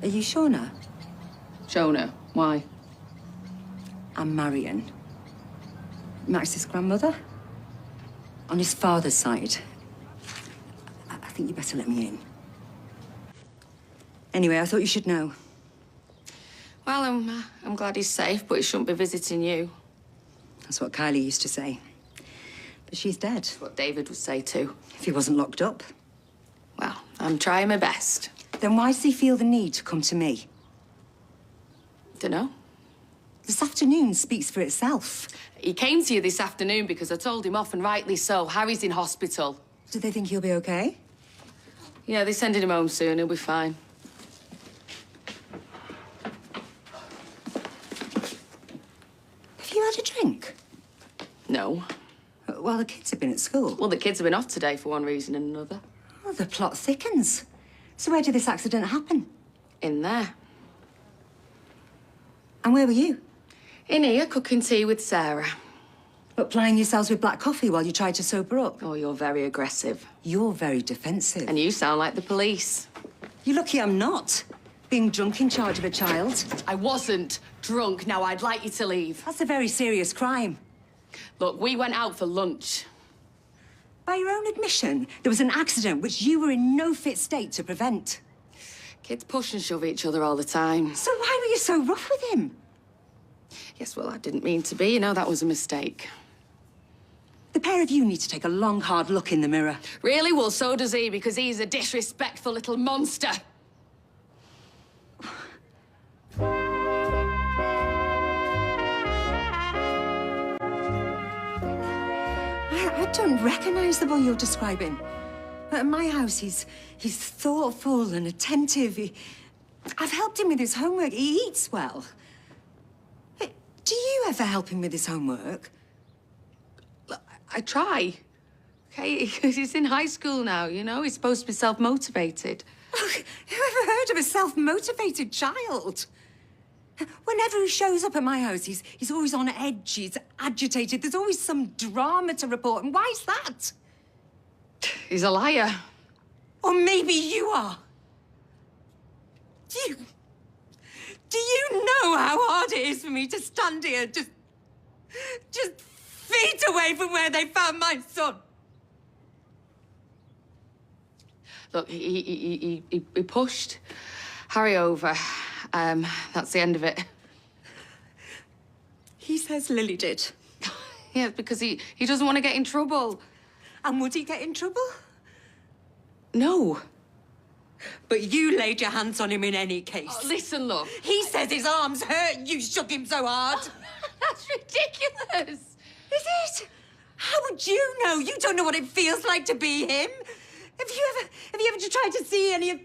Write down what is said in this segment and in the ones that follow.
Are you Shona? Shona, why? I'm Marion. Max's grandmother. On his father's side. I think you better let me in. Anyway, I thought you should know. Well, I'm glad he's safe, but he shouldn't be visiting you. That's what Kylie used to say. But she's dead. That's what David would say too. If he wasn't locked up. Well, I'm trying my best. Then why does he feel the need to come to me? Dunno. This afternoon speaks for itself. He came to you this afternoon because I told him off, and rightly so. Harry's in hospital. Do they think he'll be okay? Yeah, they're sending him home soon. He'll be fine. Have you had a drink? No. Well, the kids have been at school. Well, the kids have been off today for one reason and another. Well, the plot thickens. So where did this accident happen? In there. And where were you? In here, cooking tea with Sarah. But plying yourselves with black coffee while you tried to sober up. Oh, you're very aggressive. You're very defensive. And you sound like the police. You're lucky I'm not. Being drunk in charge of a child. I wasn't drunk. Now, I'd like you to leave. That's a very serious crime. Look, we went out for lunch. By your own admission, there was an accident which you were in no fit state to prevent. Kids push and shove each other all the time. So why were you so rough with him? Yes, well, I didn't mean to be. You know, that was a mistake. The pair of you need to take a long, hard look in the mirror. Really? Well, so does he, because he's a disrespectful little monster. I don't recognize the boy you're describing. At my house, he's thoughtful and attentive. I've helped him with his homework. He eats well. Do you ever help him with his homework? Look, I try. Okay, he's in high school now, you know? He's supposed to be self-motivated. Oh, who ever heard of a self-motivated child? Whenever he shows up at my house, he's always on edge, he's agitated. There's always some drama to report. And why's that? He's a liar. Or maybe you are. Do you know how hard it is for me to stand here just feet away from where they found my son? Look, he pushed Harry over. That's the end of it. He says Lily did. Yeah, because he doesn't want to get in trouble. And would he get in trouble? No. But you laid your hands on him in any case. Oh, listen, look. He says his arms hurt. You shook him so hard. Oh, that's ridiculous. Is it? How would you know? You don't know what it feels like to be him. Have you ever tried to see any of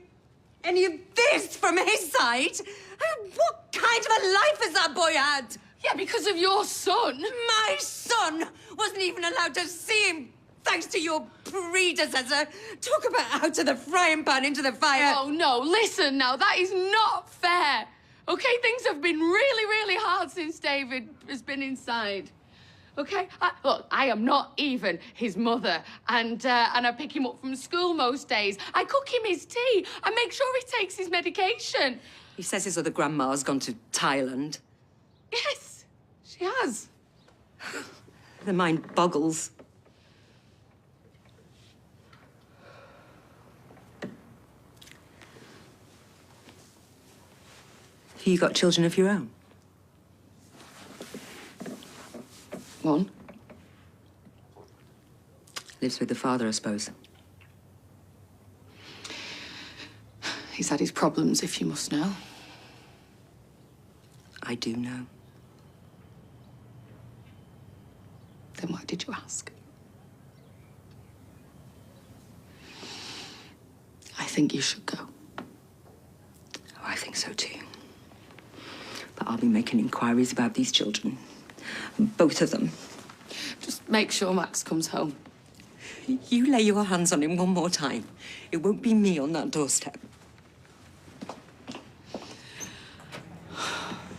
this from his side? What kind of a life has that boy had? Yeah, because of your son. My son wasn't even allowed to see him, thanks to your predecessor. Talk about out of the frying pan into the fire. Oh, no, listen now, that is not fair. Okay, things have been really, really hard since David has been inside. Okay? Look, I am not even his mother, and I pick him up from school most days. I cook him his tea. I make sure he takes his medication. He says his other grandma's gone to Thailand. Yes, she has. The mind boggles. Have you got children of your own? One. Lives with the father, I suppose. He's had his problems, if you must know. I do know. Then why did you ask? I think you should go. Oh, I think so too. But I'll be making inquiries about these children. Both of them. Just make sure Max comes home. You lay your hands on him one more time. It won't be me on that doorstep.